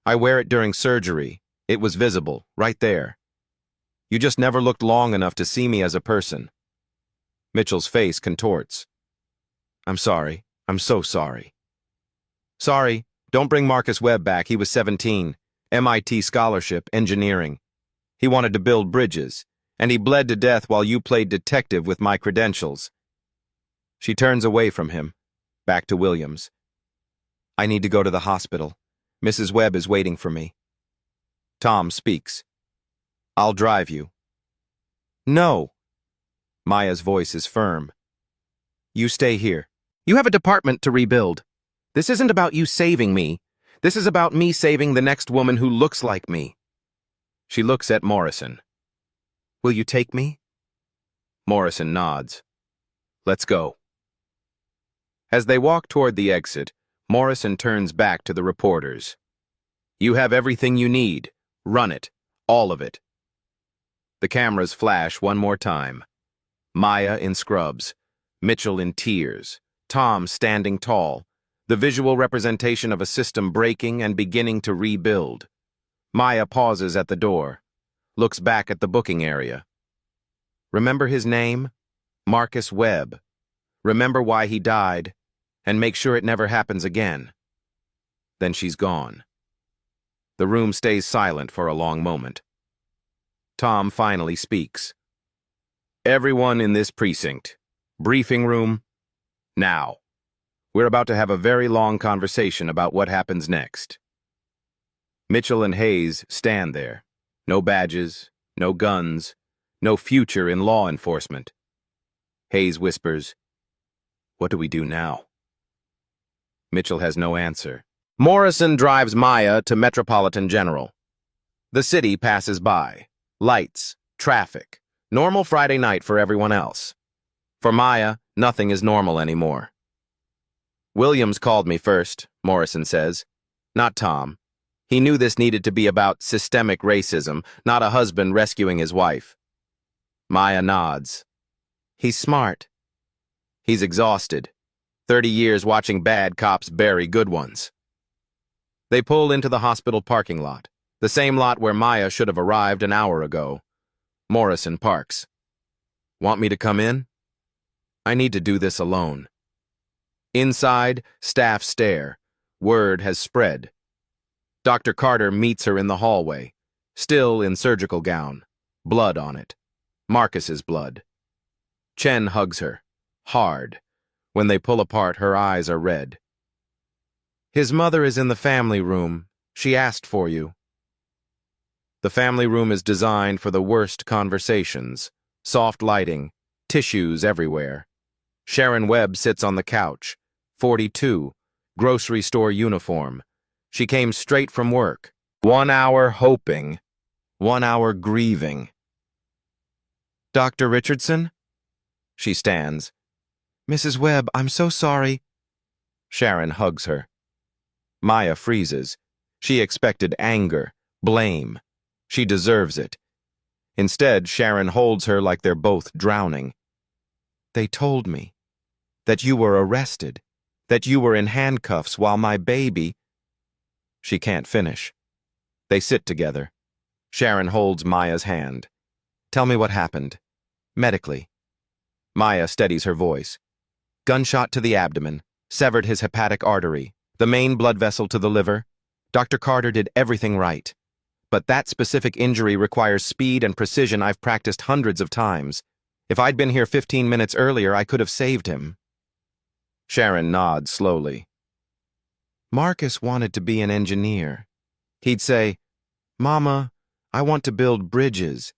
I wear it during surgery. It was visible, right there. You just never looked long enough to see me as a person. Mitchell's face contorts. I'm sorry. I'm so sorry. Sorry, don't bring Marcus Webb back. He was 17. MIT scholarship, engineering. He wanted to build bridges, and he bled to death while you played detective with my credentials. She turns away from him, back to Williams. I need to go to the hospital. Mrs. Webb is waiting for me. Tom speaks. I'll drive you. No. Maya's voice is firm. You stay here. You have a department to rebuild. This isn't about you saving me. This is about me saving the next woman who looks like me. She looks at Morrison. Will you take me? Morrison nods. Let's go. As they walk toward the exit, Morrison turns back to the reporters. You have everything you need. Run it. All of it. The cameras flash one more time. Maya in scrubs, Mitchell in tears, Tom standing tall, the visual representation of a system breaking and beginning to rebuild. Maya pauses at the door, looks back at the booking area. Remember his name? Marcus Webb. Remember why he died, and make sure it never happens again. Then she's gone. The room stays silent for a long moment. Tom finally speaks. Everyone in this precinct. Briefing room. Now. We're about to have a very long conversation about what happens next. Mitchell and Hayes stand there. No badges, no guns, no future in law enforcement. Hayes whispers, "What do we do now?" Mitchell has no answer. Morrison drives Maya to Metropolitan General. The city passes by. Lights, traffic. Normal Friday night for everyone else. For Maya, nothing is normal anymore. Williams called me first, Morrison says. Not Tom. He knew this needed to be about systemic racism, not a husband rescuing his wife. Maya nods. He's smart. He's exhausted. 30 years watching bad cops bury good ones. They pull into the hospital parking lot, the same lot where Maya should have arrived an hour ago. Morrison parks. Want me to come in? I need to do this alone. Inside, staff stare. Word has spread. Dr. Carter meets her in the hallway, still in surgical gown, blood on it. Marcus's blood. Chen hugs her, hard. When they pull apart, her eyes are red. His mother is in the family room. She asked for you. The family room is designed for the worst conversations. Soft lighting, tissues everywhere. Sharon Webb sits on the couch. 42, grocery store uniform. She came straight from work. 1 hour hoping, 1 hour grieving. Dr. Richardson? She stands. Mrs. Webb, I'm so sorry. Sharon hugs her. Maya freezes. She expected anger, blame. She deserves it. Instead, Sharon holds her like they're both drowning. They told me that you were arrested, that you were in handcuffs while my baby... She can't finish. They sit together. Sharon holds Maya's hand. Tell me what happened. Medically. Maya steadies her voice. Gunshot to the abdomen, severed his hepatic artery, the main blood vessel to the liver. Dr. Carter did everything right. But that specific injury requires speed and precision I've practiced hundreds of times. If I'd been here 15 minutes earlier, I could have saved him. Sharon nods slowly. Marcus wanted to be an engineer. He'd say, Mama, I want to build bridges,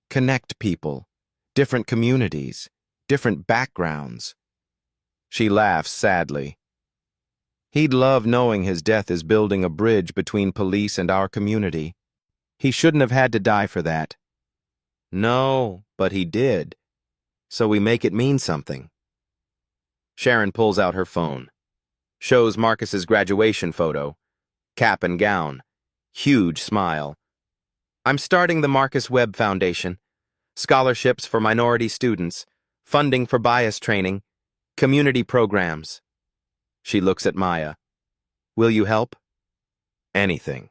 connect people, different communities, different backgrounds. She laughs sadly. He'd love knowing his death is building a bridge between police and our community. He shouldn't have had to die for that. No, but he did. So we make it mean something. Sharon pulls out her phone. Shows Marcus's graduation photo. Cap and gown. Huge smile. I'm starting the Marcus Webb Foundation. Scholarships for minority students. Funding for bias training. Community programs. She looks at Maya. Will you help? Anything.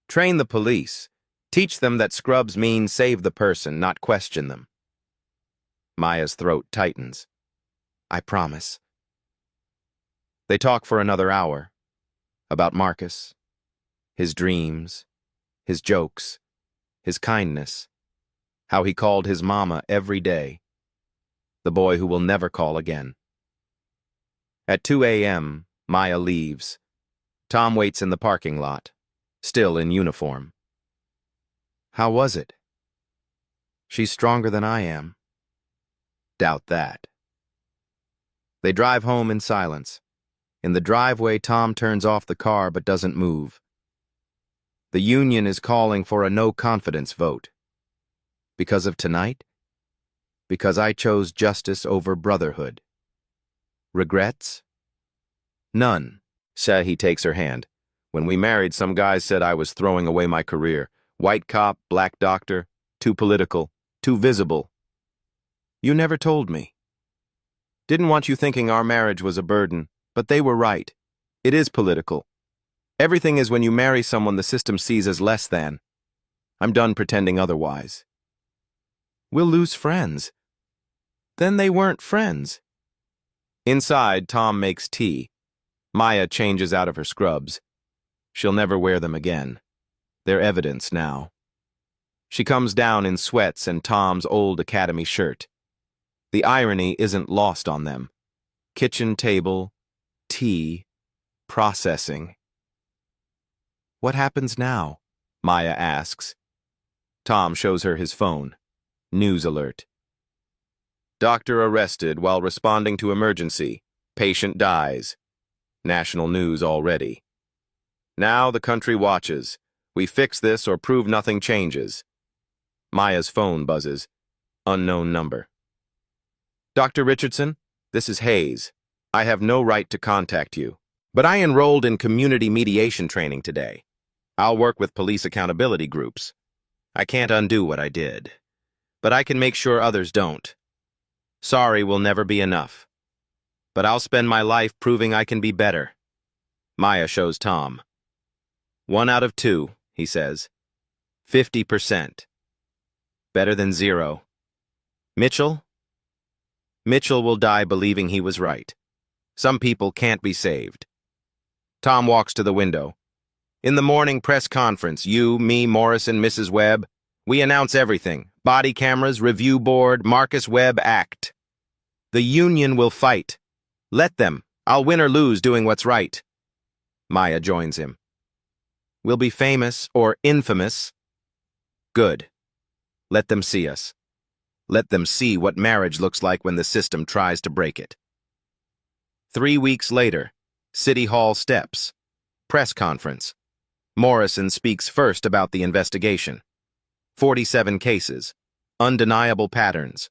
Train the police. Teach them that scrubs mean save the person, not question them. Maya's throat tightens. I promise. They talk for another hour. About Marcus. His dreams. His jokes. His kindness. How he called his mama every day. The boy who will never call again. At 2 a.m., Maya leaves. Tom waits in the parking lot, still in uniform. How was it? She's stronger than I am. Doubt that. They drive home in silence. In the driveway, Tom turns off the car but doesn't move. The union is calling for a no-confidence vote. Because of tonight? Because I chose justice over brotherhood. Regrets? None. He takes her hand. When we married, some guys said I was throwing away my career. White cop, black doctor, too political, too visible. You never told me. Didn't want you thinking our marriage was a burden, but they were right. It is political. Everything is when you marry someone the system sees as less than. I'm done pretending otherwise. We'll lose friends. Then they weren't friends. Inside, Tom makes tea. Maya changes out of her scrubs. She'll never wear them again. They're evidence now. She comes down in sweats and Tom's old academy shirt. The irony isn't lost on them. Kitchen table, tea, processing. What happens now? Maya asks. Tom shows her his phone. News alert. Doctor arrested while responding to emergency. Patient dies. National news already. Now the country watches. We fix this or prove nothing changes. Maya's phone buzzes. Unknown number. Dr. Richardson, this is Hayes. I have no right to contact you. But I enrolled in community mediation training today. I'll work with police accountability groups. I can't undo what I did. But I can make sure others don't. Sorry will never be enough. But I'll spend my life proving I can be better. Maya shows Tom. 1 out of 2, he says. 50%. Better than 0. Mitchell? Mitchell will die believing he was right. Some people can't be saved. Tom walks to the window. In the morning press conference, you, me, Morris, and Mrs. Webb, we announce everything. Body cameras, review board, Marcus Webb Act. The union will fight. Let them. I'll win or lose doing what's right. Maya joins him. We'll be famous or infamous. Good. Let them see us. Let them see what marriage looks like when the system tries to break it. 3 weeks later, City Hall steps. Press conference. Morrison speaks first about the investigation. 47 cases. Undeniable patterns.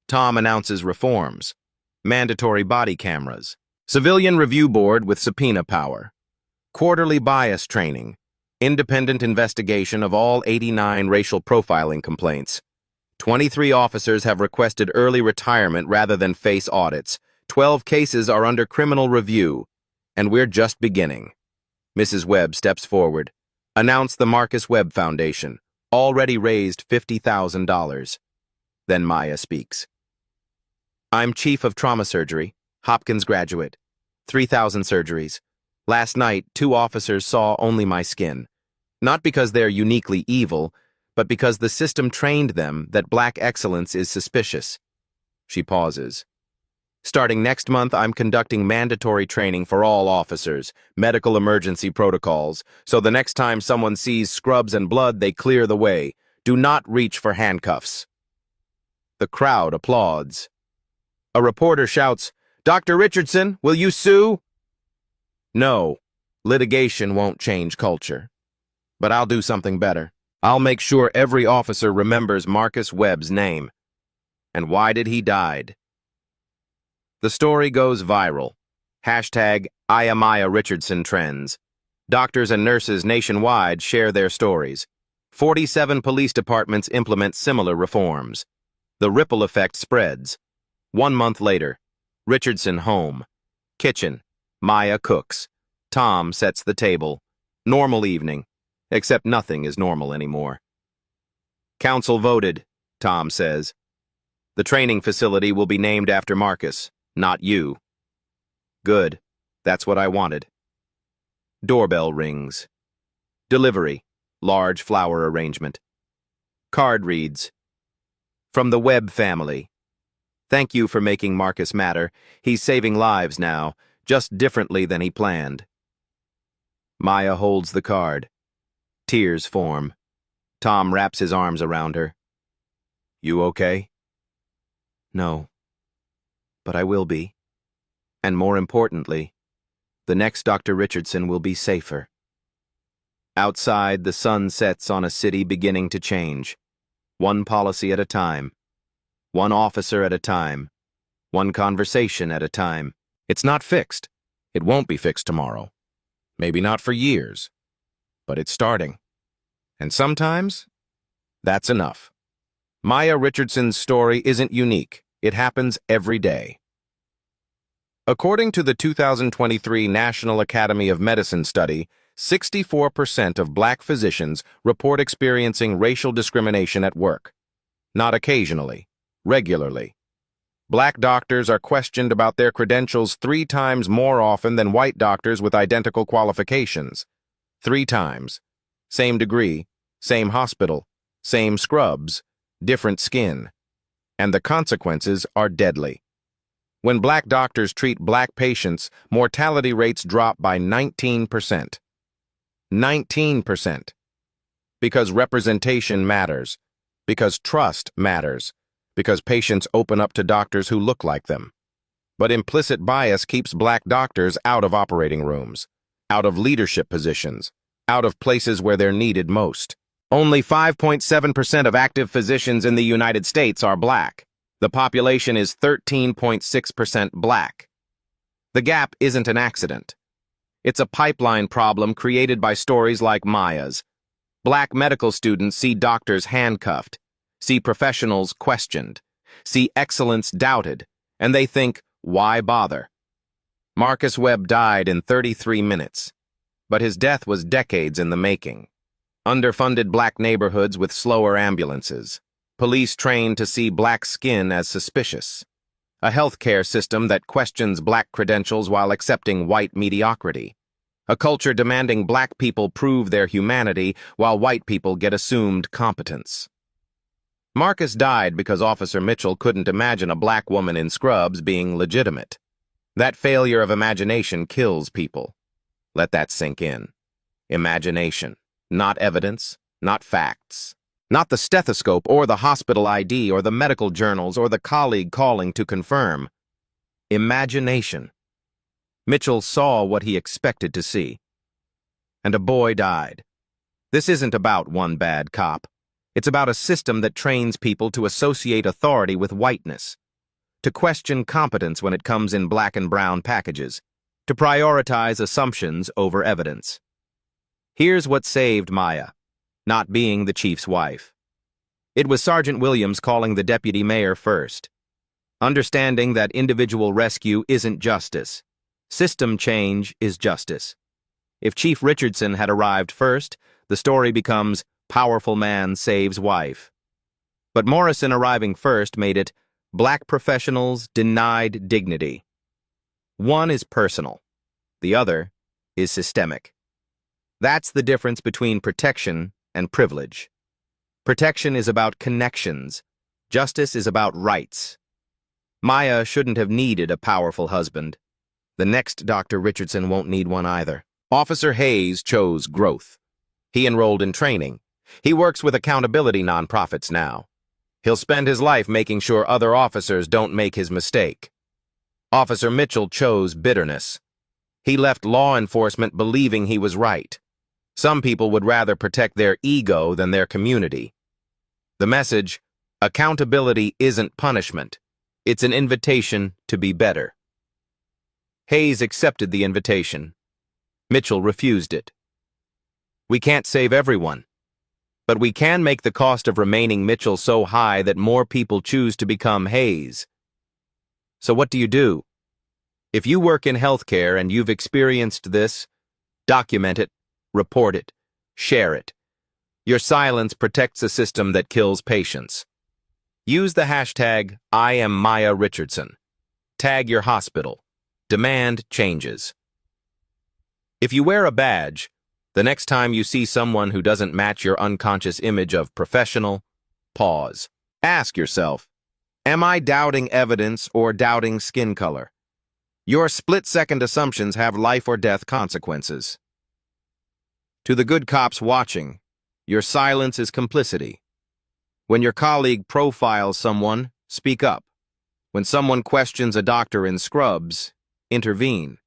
Tom announces reforms. Mandatory body cameras. Civilian review board with subpoena power. Quarterly bias training. Independent investigation of all 89 racial profiling complaints. 23 officers have requested early retirement rather than face audits. 12 cases are under criminal review. And we're just beginning. Mrs. Webb steps forward. Announce the Marcus Webb Foundation. Already raised $50,000. Then Maya speaks. I'm chief of trauma surgery, Hopkins graduate. 3,000 surgeries. Last night, 2 officers saw only my skin. Not because they're uniquely evil, but because the system trained them that black excellence is suspicious. She pauses. Starting next month, I'm conducting mandatory training for all officers, medical emergency protocols, so the next time someone sees scrubs and blood, they clear the way. Do not reach for handcuffs. The crowd applauds. A reporter shouts, Dr. Richardson, will you sue? No, litigation won't change culture. But I'll do something better. I'll make sure every officer remembers Marcus Webb's name. And why did he died? The story goes viral. Hashtag #IamMaya Richardson trends. Doctors and nurses nationwide share their stories. 47 police departments implement similar reforms. The ripple effect spreads. 1 month later, Richardson home. Kitchen. Maya cooks. Tom sets the table. Normal evening. Except nothing is normal anymore. Council voted, Tom says. The training facility will be named after Marcus, not you. Good. That's what I wanted. Doorbell rings. Delivery. Large flower arrangement. Card reads, From the Webb family. Thank you for making Marcus matter. He's saving lives now, just differently than he planned. Maya holds the card. Tears form. Tom wraps his arms around her. You okay? No. But I will be. And more importantly, the next Dr. Richardson will be safer. Outside, the sun sets on a city beginning to change. One policy at a time. One officer at a time. One conversation at a time. It's not fixed. It won't be fixed tomorrow. Maybe not for years. But it's starting. And sometimes, that's enough. Maya Richardson's story isn't unique. It happens every day. According to the 2023 National Academy of Medicine study, 64% of black physicians report experiencing racial discrimination at work. Not occasionally, regularly. Black doctors are questioned about their credentials 3 times more often than white doctors with identical qualifications. 3 times. Same degree, same hospital, same scrubs, different skin. And the consequences are deadly. When black doctors treat black patients, mortality rates drop by 19%. 19%. Because representation matters. Because trust matters. Because patients open up to doctors who look like them. But implicit bias keeps black doctors out of operating rooms, out of leadership positions, out of places where they're needed most. Only 5.7% of active physicians in the United States are black. The population is 13.6% black. The gap isn't an accident. It's a pipeline problem created by stories like Maya's. Black medical students see doctors handcuffed, see professionals questioned, see excellence doubted, and they think, why bother? Marcus Webb died in 33 minutes, but his death was decades in the making. Underfunded black neighborhoods with slower ambulances. Police trained to see black skin as suspicious. A healthcare system that questions black credentials while accepting white mediocrity. A culture demanding black people prove their humanity while white people get assumed competence. Marcus died because Officer Mitchell couldn't imagine a black woman in scrubs being legitimate. That failure of imagination kills people. Let that sink in. Imagination, not evidence, not facts. Not the stethoscope or the hospital ID or the medical journals or the colleague calling to confirm. Imagination. Mitchell saw what he expected to see. And a boy died. This isn't about one bad cop. It's about a system that trains people to associate authority with whiteness, to question competence when it comes in black and brown packages, to prioritize assumptions over evidence. Here's what saved Maya, not being the chief's wife. It was Sergeant Williams calling the deputy mayor first, understanding that individual rescue isn't justice. System change is justice. If Chief Richardson had arrived first, the story becomes powerful man saves wife. But Morrison arriving first made it black professionals denied dignity. One is personal. The other is systemic. That's the difference between protection and privilege. Protection is about connections. Justice is about rights. Maya shouldn't have needed a powerful husband. The next Dr. Richardson won't need one either. Officer Hayes chose growth. He enrolled in training. He works with accountability nonprofits now. He'll spend his life making sure other officers don't make his mistake. Officer Mitchell chose bitterness. He left law enforcement believing he was right. Some people would rather protect their ego than their community. The message, accountability isn't punishment. It's an invitation to be better. Hayes accepted the invitation. Mitchell refused it. We can't save everyone, but we can make the cost of remaining Mitchell so high that more people choose to become Hayes. So what do you do? If you work in healthcare and you've experienced this, document it, report it, share it. Your silence protects a system that kills patients. Use the hashtag #IamMayaRichardson. Tag your hospital. Demand changes. If you wear a badge, the next time you see someone who doesn't match your unconscious image of professional, pause. Ask yourself, am I doubting evidence or doubting skin color? Your split-second assumptions have life or death consequences. To the good cops watching, your silence is complicity. When your colleague profiles someone, speak up. When someone questions a doctor in scrubs, intervene.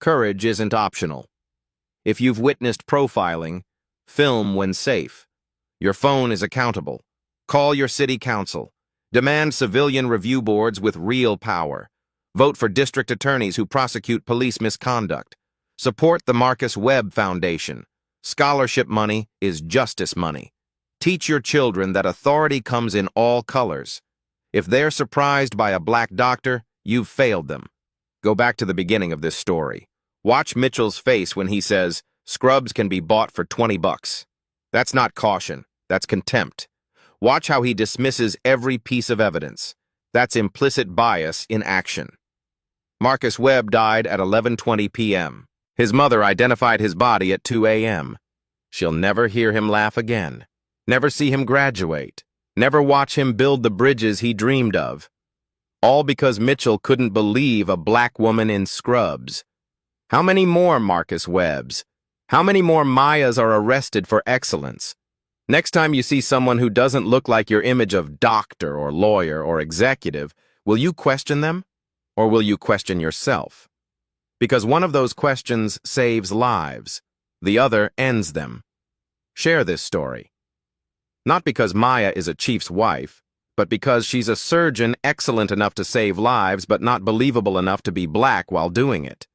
Courage isn't optional. If you've witnessed profiling, film when safe. Your phone is accountable. Call your city council. Demand civilian review boards with real power. Vote for district attorneys who prosecute police misconduct. Support the Marcus Webb Foundation. Scholarship money is justice money. Teach your children that authority comes in all colors. If they're surprised by a black doctor, you've failed them. Go back to the beginning of this story. Watch Mitchell's face when he says, "Scrubs can be bought for $20. That's not caution, that's contempt. Watch how he dismisses every piece of evidence. That's implicit bias in action. Marcus Webb died at 11:20 p.m. His mother identified his body at 2 a.m. She'll never hear him laugh again, never see him graduate, never watch him build the bridges he dreamed of. All because Mitchell couldn't believe a black woman in scrubs. How many more Marcus Webbs? How many more Mayas are arrested for excellence? Next time you see someone who doesn't look like your image of doctor or lawyer or executive, will you question them? Or will you question yourself? Because one of those questions saves lives, the other ends them. Share this story. Not because Maya is a chief's wife, but because she's a surgeon excellent enough to save lives but not believable enough to be black while doing it.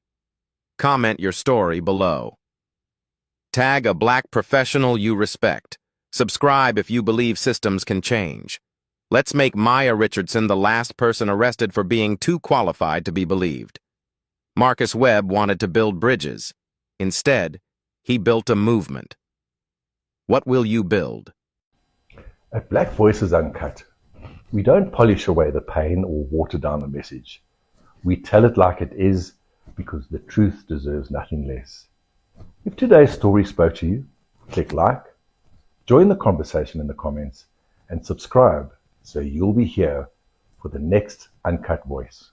Comment your story below. Tag a black professional you respect. Subscribe if you believe systems can change. Let's make Maya Richardson the last person arrested for being too qualified to be believed. Marcus Webb wanted to build bridges. Instead, he built a movement. What will you build? At Black Voices Uncut, we don't polish away the pain or water down the message. We tell it like it is, because the truth deserves nothing less. If today's story spoke to you, click like, join the conversation in the comments, and subscribe so you'll be here for the next Uncut Voice.